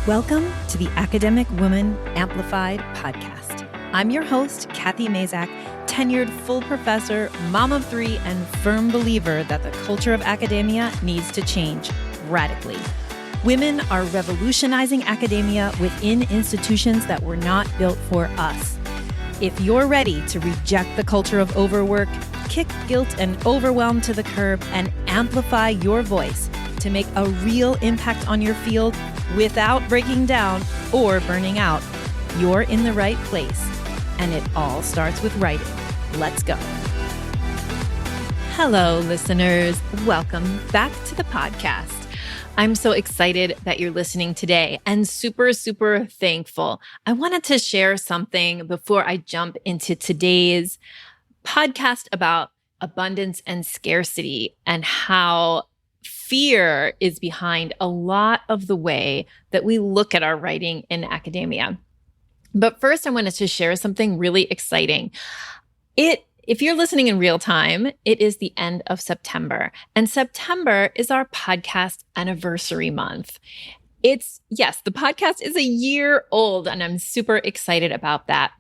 Welcome to the Academic Woman Amplified podcast. I'm your host, Kathy Mazak, tenured full professor, mom of three, and firm believer that the culture of academia needs to change radically. Women are revolutionizing academia within institutions that were not built for us. If you're ready to reject the culture of overwork, kick guilt and overwhelm to the curb, and amplify your voice to make a real impact on your field without breaking down or burning out, you're in the right place. And it all starts with writing. Let's go. Hello, listeners. Welcome back to the podcast. I'm so excited that you're listening today and super thankful. I wanted to share something before I jump into today's podcast about abundance and scarcity and how fear is behind a lot of the way that we look at our writing in academia. But first, I wanted to share something really exciting. If you're listening in real time, it is the end of September, and September is our podcast anniversary month. The podcast is a year old, and I'm super excited about that.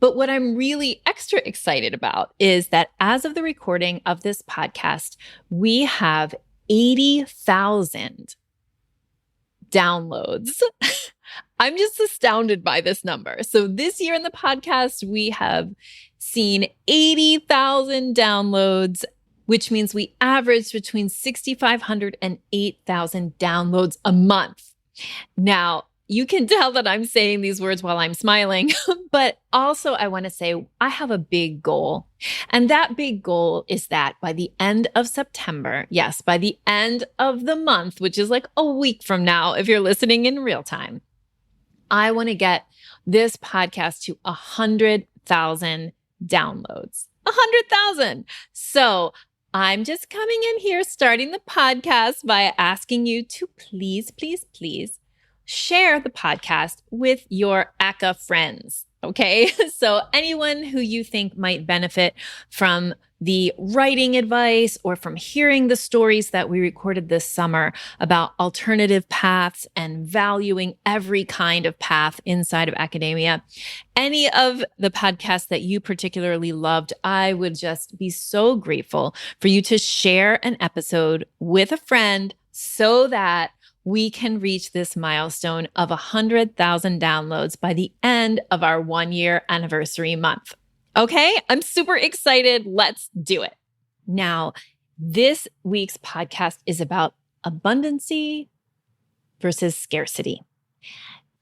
But what I'm really extra excited about is that as of the recording of this podcast, we have 80,000 downloads. I'm just astounded by this number. So this year in the podcast, we have seen 80,000 downloads, which means we averaged between 6,500 and 8,000 downloads a month. Now, you can tell that I'm saying these words while I'm smiling, but also I want to say I have a big goal. And that big goal is that by the end of September, yes, by the end of the month, which is like a week from now, if you're listening in real time, I want to get this podcast to 100,000 downloads. 100,000. So I'm just coming in here, starting the podcast by asking you to please share the podcast with your ACA friends, okay? So anyone who you think might benefit from the writing advice or from hearing the stories that we recorded this summer about alternative paths and valuing every kind of path inside of academia, any of the podcasts that you particularly loved, I would just be so grateful for you to share an episode with a friend so that we can reach this milestone of 100,000 downloads by the end of our 1-year anniversary month. Okay, I'm super excited. Let's do it. Now, this week's podcast is about abundancy versus scarcity.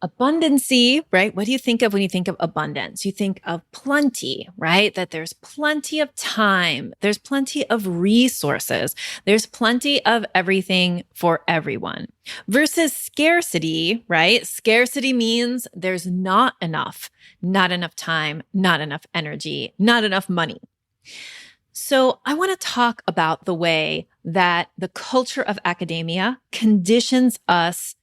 Abundancy, right? What do you think of when you think of abundance? You think of plenty, right? That there's plenty of time, there's plenty of resources, there's plenty of everything for everyone. Versus scarcity, right? Scarcity means there's not enough time, not enough energy, not enough money. So I want to talk about the way that the culture of academia conditions us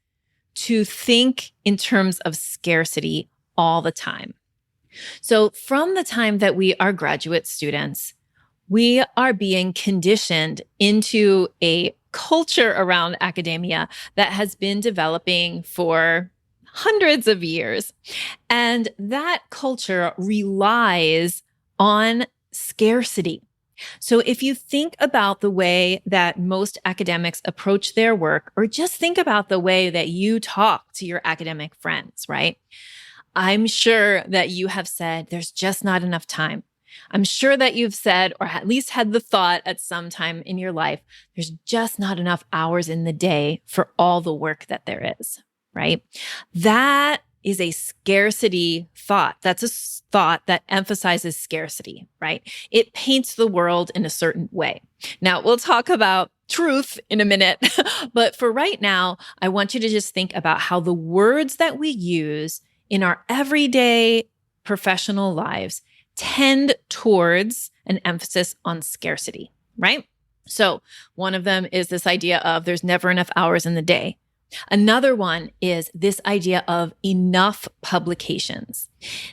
to think in terms of scarcity all the time. So from the time that we are graduate students, we are being conditioned into a culture around academia that has been developing for hundreds of years. And that culture relies on scarcity. So if you think about the way that most academics approach their work, or just think about the way that you talk to your academic friends, right? I'm sure that you have said, there's just not enough time. I'm sure that you've said, or at least had the thought at some time in your life, there's just not enough hours in the day for all the work that there is, right? That is a scarcity thought. That's a thought that emphasizes scarcity, right? It paints the world in a certain way. Now, we'll talk about truth in a minute, but for right now, I want you to just think about how the words that we use in our everyday professional lives tend towards an emphasis on scarcity, right? So one of them is this idea of there's never enough hours in the day. Another one is this idea of enough publications.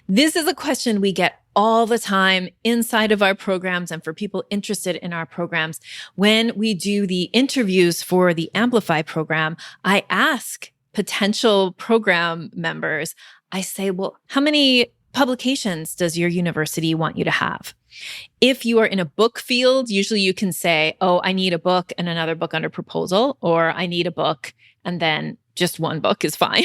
This is a question we get all the time inside of our programs and for people interested in our programs. When we do the interviews for the Amplify program, I ask potential program members, I say, well, how many publications does your university want you to have? If you are in a book field, usually you can say, oh, I need a book and another book under proposal, or I need a book and then just one book is fine.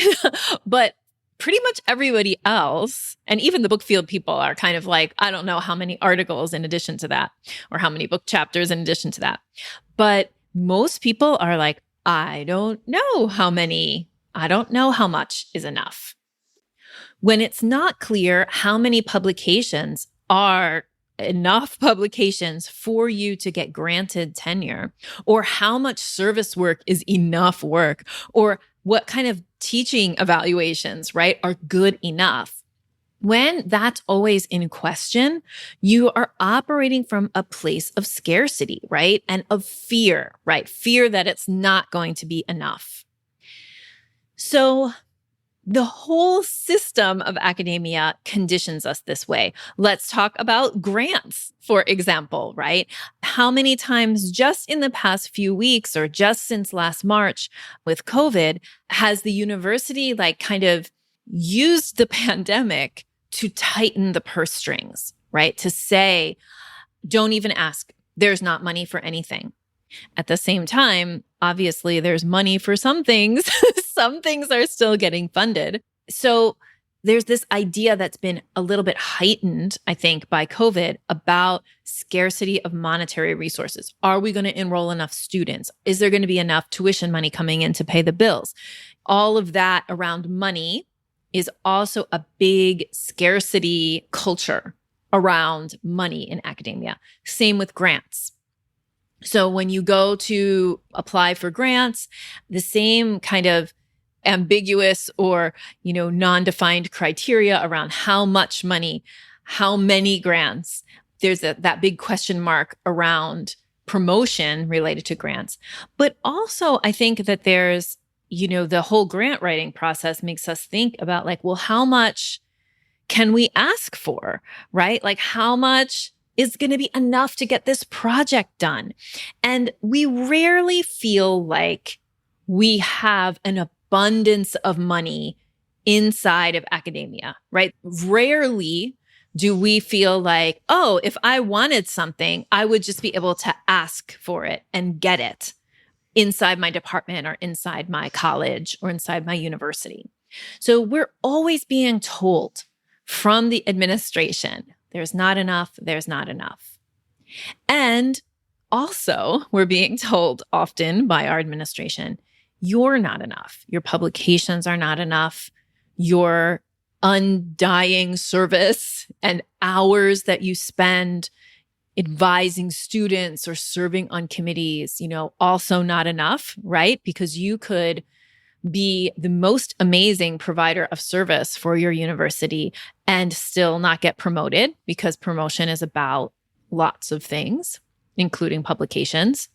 But pretty much everybody else, and even the book field people are kind of like, I don't know how many articles in addition to that, or how many book chapters in addition to that. But most people are like, I don't know how many, I don't know how much is enough. When it's not clear how many publications are enough publications for you to get granted tenure, or how much service work is enough work, or what kind of teaching evaluations, right, are good enough. When that's always in question, you are operating from a place of scarcity, right? And of fear, right? Fear that it's not going to be enough. So the whole system of academia conditions us this way. Let's talk about grants, for example, right? How many times just in the past few weeks or just since last March with COVID has the university kind of used the pandemic to tighten the purse strings, right? To say, don't even ask. There's not money for anything. At the same time, obviously, there's money for some things. Some things are still getting funded. So there's this idea that's been a little bit heightened, I think, by COVID about scarcity of monetary resources. Are we going to enroll enough students? Is there going to be enough tuition money coming in to pay the bills? All of that around money is also a big scarcity culture around money in academia. Same with grants. So when you go to apply for grants, the same kind of ambiguous or, non-defined criteria around how much money, how many grants, there's that big question mark around promotion related to grants. But also I think that there's, the whole grant writing process makes us think about well, how much can we ask for, right? How much is going to be enough to get this project done? And we rarely feel like we have an abundance of money inside of academia, right? Rarely do we feel like, oh, if I wanted something, I would just be able to ask for it and get it inside my department or inside my college or inside my university. So we're always being told from the administration, there's not enough, there's not enough. And also, we're being told often by our administration, you're not enough. Your publications are not enough. Your undying service and hours that you spend advising students or serving on committees, also not enough, right? Because you could be the most amazing provider of service for your university and still not get promoted, because promotion is about lots of things, including publications.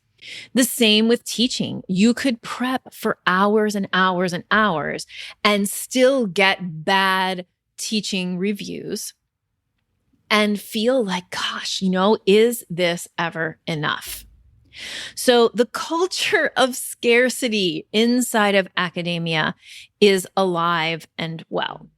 The same with teaching. You could prep for hours and hours and hours and still get bad teaching reviews and feel like, gosh, is this ever enough? So the culture of scarcity inside of academia is alive and well.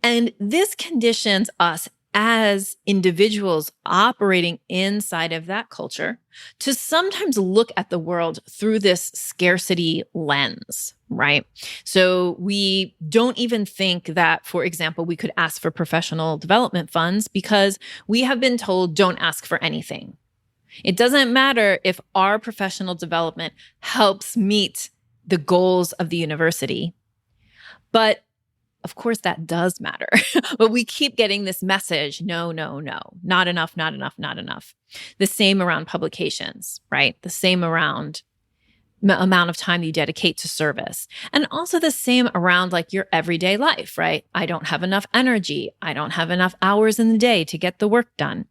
And this conditions us as individuals operating inside of that culture to sometimes look at the world through this scarcity lens, right? So we don't even think that, for example, we could ask for professional development funds because we have been told don't ask for anything. It doesn't matter if our professional development helps meet the goals of the university. But of course, that does matter. But we keep getting this message, no, not enough, not enough, not enough. The same around publications, right? The same around amount of time you dedicate to service. And also the same around your everyday life, right? I don't have enough energy. I don't have enough hours in the day to get the work done.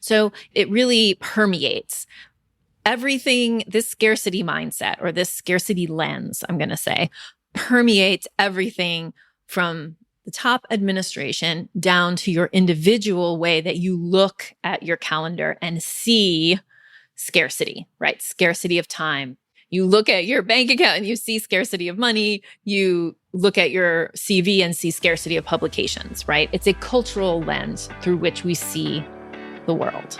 So it really permeates everything. This scarcity mindset, or this scarcity lens, I'm going to say, permeates everything from the top administration down to your individual way that you look at your calendar and see scarcity, right? Scarcity of time, You look at your bank account and you see scarcity of money. You look at your CV and see scarcity of publications, right? It's a cultural lens through which we see the world.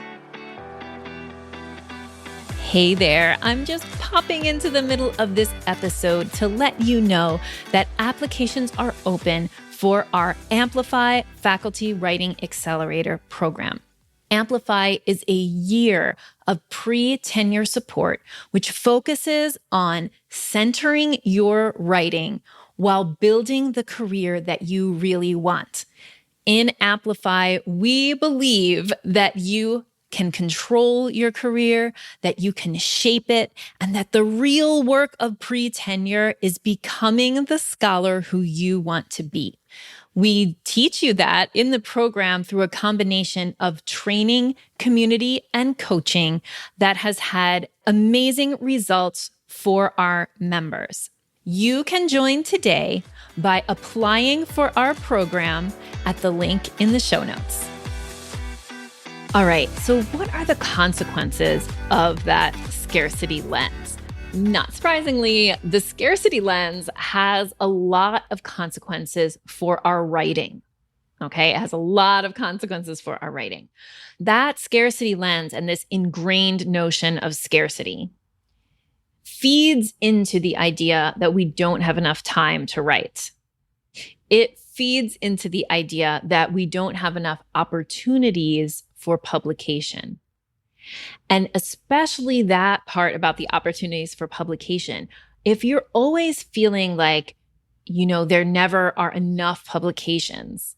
Hey there, I'm just popping into the middle of this episode to let you know that applications are open for our Amplify Faculty Writing Accelerator program. Amplify is a year of pre-tenure support, which focuses on centering your writing while building the career that you really want. In Amplify, we believe that you can control your career, that you can shape it, and that the real work of pre-tenure is becoming the scholar who you want to be. We teach you that in the program through a combination of training, community, and coaching that has had amazing results for our members. You can join today by applying for our program at the link in the show notes. All right, so what are the consequences of that scarcity lens? Not surprisingly, the scarcity lens has a lot of consequences for our writing. Okay, it has a lot of consequences for our writing. That scarcity lens and this ingrained notion of scarcity feeds into the idea that we don't have enough time to write. It feeds into the idea that we don't have enough opportunities for publication. And especially that part about the opportunities for publication. If you're always feeling like, there never are enough publications,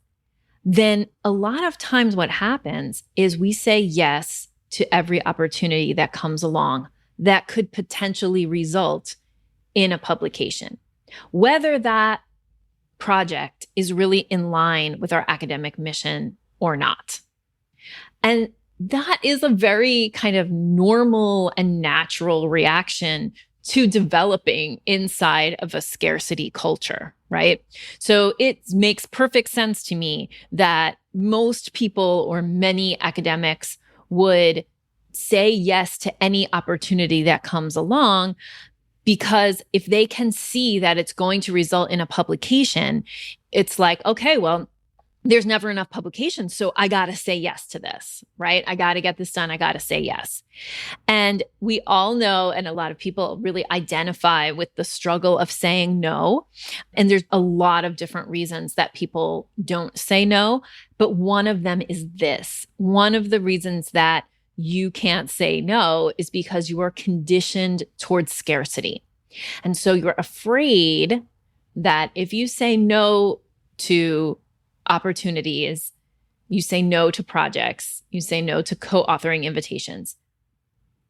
then a lot of times what happens is we say yes to every opportunity that comes along that could potentially result in a publication, whether that project is really in line with our academic mission or not. And that is a very kind of normal and natural reaction to developing inside of a scarcity culture, right? So it makes perfect sense to me that most people or many academics would say yes to any opportunity that comes along, because if they can see that it's going to result in a publication, it's like, okay, well, there's never enough publications, so I got to say yes to this, right? I got to get this done. I got to say yes. And we all know, and a lot of people really identify with the struggle of saying no. And there's a lot of different reasons that people don't say no. But one of them is this. One of the reasons that you can't say no is because you are conditioned towards scarcity. And so you're afraid that if you say no to opportunities, you say no to projects, you say no to co-authoring invitations,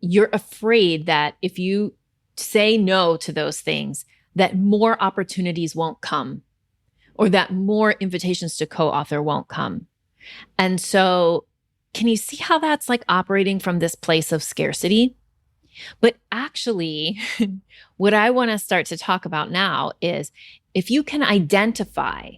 you're afraid that if you say no to those things, that more opportunities won't come, or that more invitations to co-author won't come. And so can you see how that's like operating from this place of scarcity? But actually, what I want to start to talk about now is if you can identify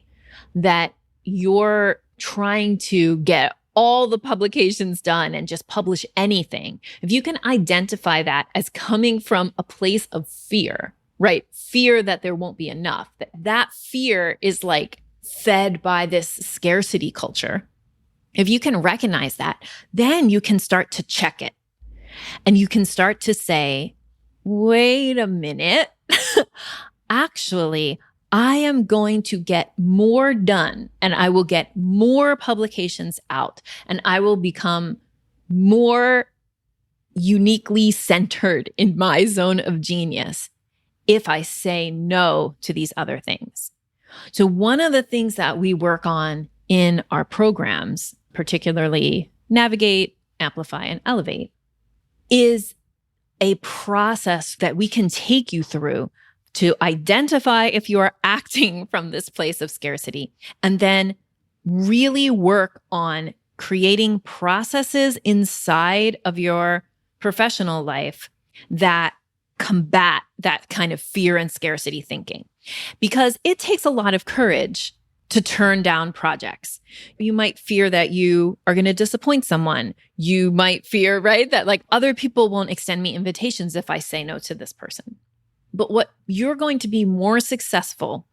that you're trying to get all the publications done and just publish anything, if you can identify that as coming from a place of fear, right? Fear that there won't be enough, that fear is like fed by this scarcity culture. If you can recognize that, then you can start to check it. And you can start to say, wait a minute, actually, I am going to get more done, and I will get more publications out, and I will become more uniquely centered in my zone of genius if I say no to these other things. So one of the things that we work on in our programs, particularly Navigate, Amplify, and Elevate, is a process that we can take you through to identify if you are acting from this place of scarcity, and then really work on creating processes inside of your professional life that combat that kind of fear and scarcity thinking. Because it takes a lot of courage to turn down projects. You might fear that you are going to disappoint someone. You might fear, right, that like other people won't extend me invitations if I say no to this person. But what you're going to be more successful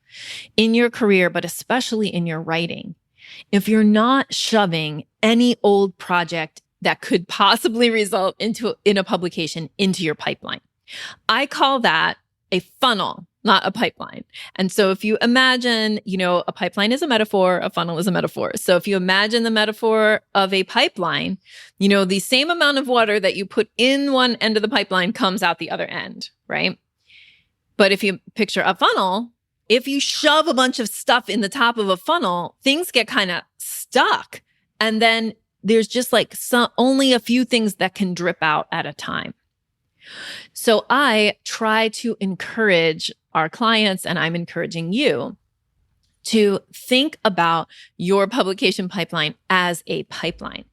in your career, but especially in your writing, if you're not shoving any old project that could possibly result in a publication into your pipeline. I call that a funnel, not a pipeline. And so if you imagine, a pipeline is a metaphor, a funnel is a metaphor. So if you imagine the metaphor of a pipeline, the same amount of water that you put in one end of the pipeline comes out the other end, right? But if you picture a funnel, if you shove a bunch of stuff in the top of a funnel, things get kind of stuck. And then there's just like only a few things that can drip out at a time. So I try to encourage our clients, and I'm encouraging you to think about your publication pipeline as a pipeline.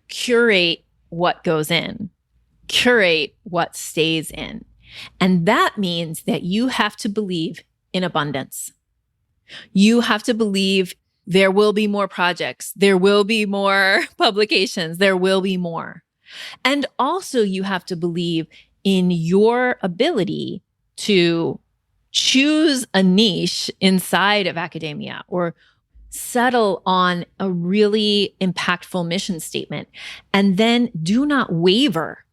Curate what goes in, curate what stays in. And that means that you have to believe in abundance. You have to believe there will be more projects, there will be more publications, there will be more. And also you have to believe in your ability to choose a niche inside of academia or settle on a really impactful mission statement, and then do not waver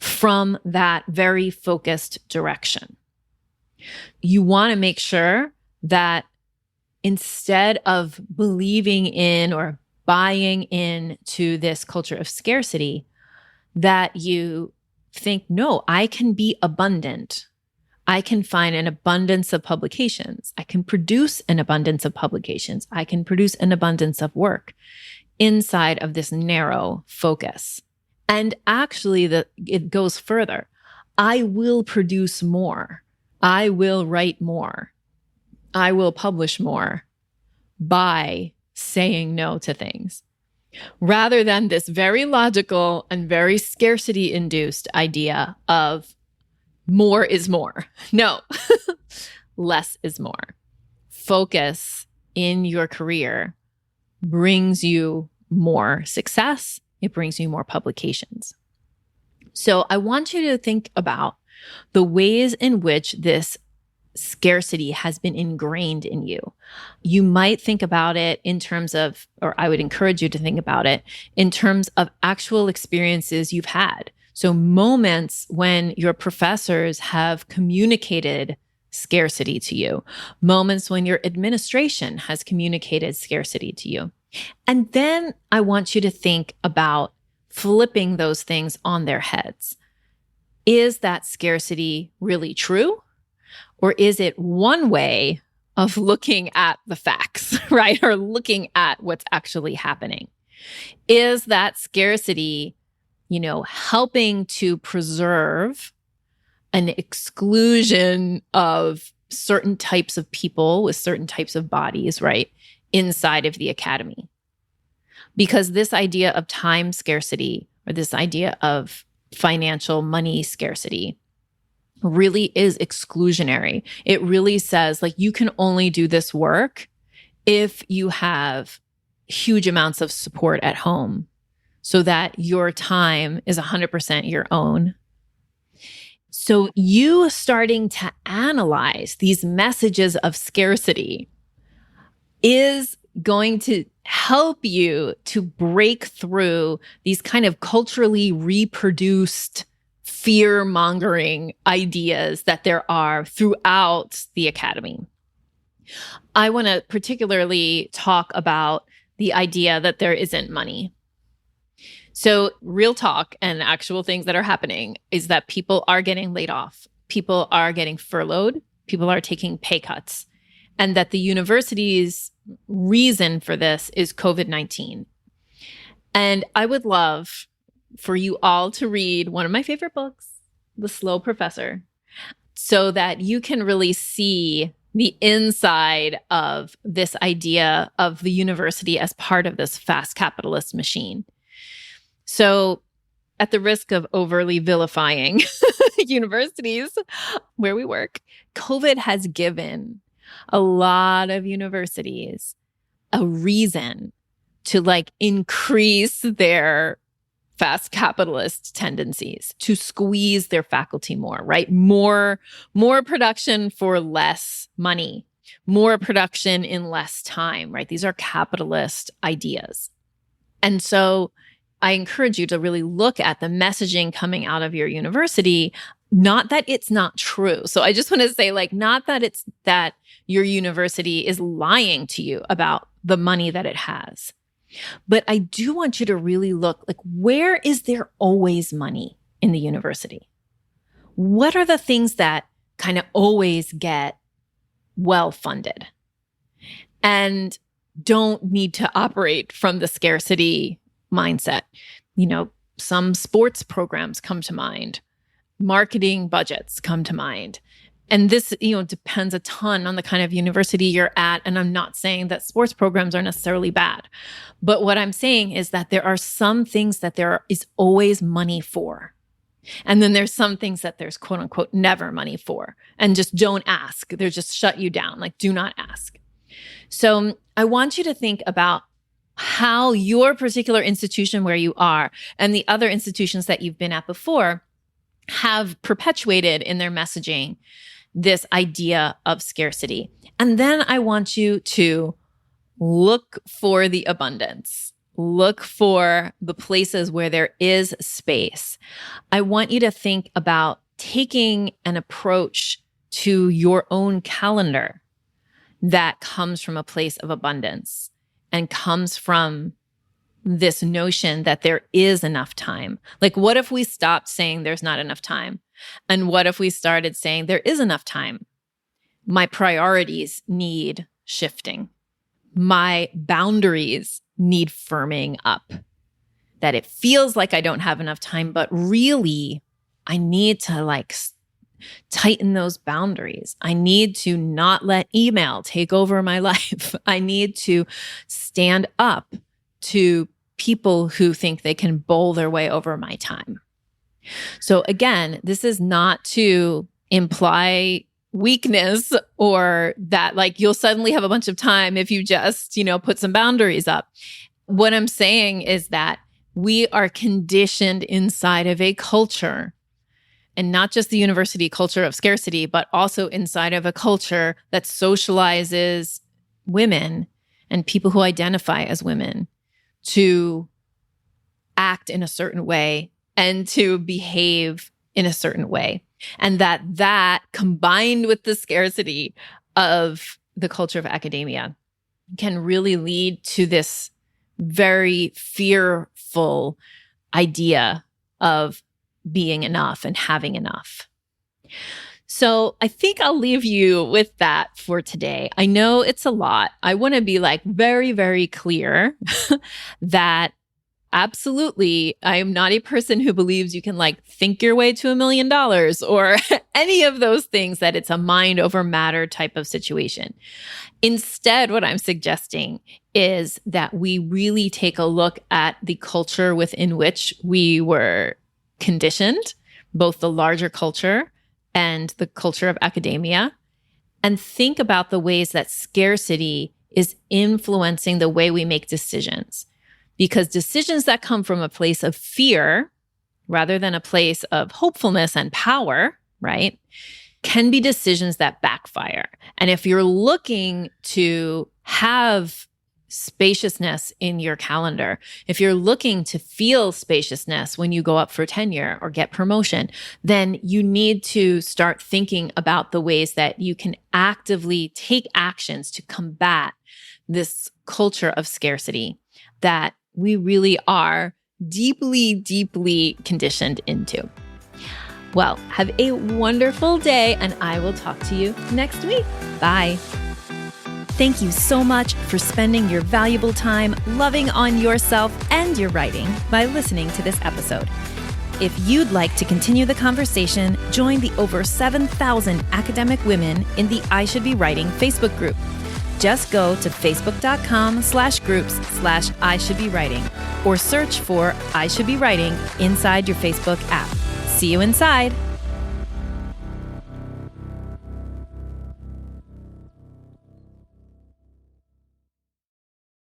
from that very focused direction. You want to make sure that instead of believing in or buying into this culture of scarcity, that you think, no, I can be abundant. I can find an abundance of publications. I can produce an abundance of publications. I can produce an abundance of work inside of this narrow focus. And actually, it goes further. I will produce more. I will write more. I will publish more by saying no to things. Rather than this very logical and very scarcity-induced idea of more is more. No, less is more. Focus in your career brings you more success. It brings you more publications. So I want you to think about the ways in which this scarcity has been ingrained in you. You might think about it in terms of, or I would encourage you to think about it in terms of actual experiences you've had. So moments when your professors have communicated scarcity to you, moments when your administration has communicated scarcity to you. And then I want you to think about flipping those things on their heads. Is that scarcity really true? Or is it one way of looking at the facts, right? Or looking at what's actually happening? Is that scarcity, helping to preserve an exclusion of certain types of people with certain types of bodies, right, inside of the academy? Because this idea of time scarcity or this idea of financial money scarcity really is exclusionary. It really says like you can only do this work if you have huge amounts of support at home so that your time is 100% your own. So you starting to analyze these messages of scarcity is going to help you to break through these kind of culturally reproduced fear-mongering ideas that there are throughout the academy. I want to particularly talk about the idea that there isn't money. So real talk and actual things that are happening is that people are getting laid off. People are getting furloughed. People are taking pay cuts. And that the university's reason for this is COVID-19. And I would love for you all to read one of my favorite books, The Slow Professor, so that you can really see the inside of this idea of the university as part of this fast capitalist machine. So at the risk of overly vilifying universities where we work, COVID has given a lot of universities a reason to like increase their fast capitalist tendencies, to squeeze their faculty more, right? More production for less money, more production in less time, right? These are capitalist ideas. And so I encourage you to really look at the messaging coming out of your university, not that it's not true. So I just want to say, like, not that it's that your university is lying to you about the money that it has. But I do want you to really look, like, where is there always money in the university? What are the things that kind of always get well funded and don't need to operate from the scarcity mindset? You know, some sports programs come to mind, marketing budgets come to mind. And this, depends a ton on the kind of university you're at. And I'm not saying that sports programs are necessarily bad. But what I'm saying is that there are some things that there is always money for. And then there's some things that there's quote unquote never money for. And just don't ask. They're just shut you down. Like, do not ask. So I want you to think about how your particular institution where you are and the other institutions that you've been at before have perpetuated in their messaging this idea of scarcity. And then I want you to look for the abundance. Look for the places where there is space. I want you to think about taking an approach to your own calendar that comes from a place of abundance and comes from this notion that there is enough time. Like, what if we stopped saying there's not enough time? And what if we started saying there is enough time? My priorities need shifting. My boundaries need firming up. That it feels like I don't have enough time, but really I need to tighten those boundaries. I need to not let email take over my life. I need to stand up to people who think they can bowl their way over my time. So again, this is not to imply weakness or that you'll suddenly have a bunch of time if you just, put some boundaries up. What I'm saying is that we are conditioned inside of a culture, and not just the university culture of scarcity, but also inside of a culture that socializes women and people who identify as women to act in a certain way and to behave in a certain way. And that combined with the scarcity of the culture of academia can really lead to this very fearful idea of being enough and having enough. So I think I'll leave you with that for today. I know it's a lot. I want to be very, very clear that absolutely, I am not a person who believes you can think your way to $1 million or any of those things, that it's a mind over matter type of situation. Instead, what I'm suggesting is that we really take a look at the culture within which we were conditioned, both the larger culture and the culture of academia, and think about the ways that scarcity is influencing the way we make decisions. Because decisions that come from a place of fear, rather than a place of hopefulness and power, right, can be decisions that backfire. And if you're looking to have spaciousness in your calendar, if you're looking to feel spaciousness when you go up for tenure or get promotion, then you need to start thinking about the ways that you can actively take actions to combat this culture of scarcity that we really are deeply, deeply conditioned into. Well, have a wonderful day, and I will talk to you next week. Bye. Thank you so much for spending your valuable time loving on yourself and your writing by listening to this episode. If you'd like to continue the conversation, join the over 7,000 academic women in the I Should Be Writing Facebook group. Just go to facebook.com/groups/I Should Be Writing or search for I Should Be Writing inside your Facebook app. See you inside.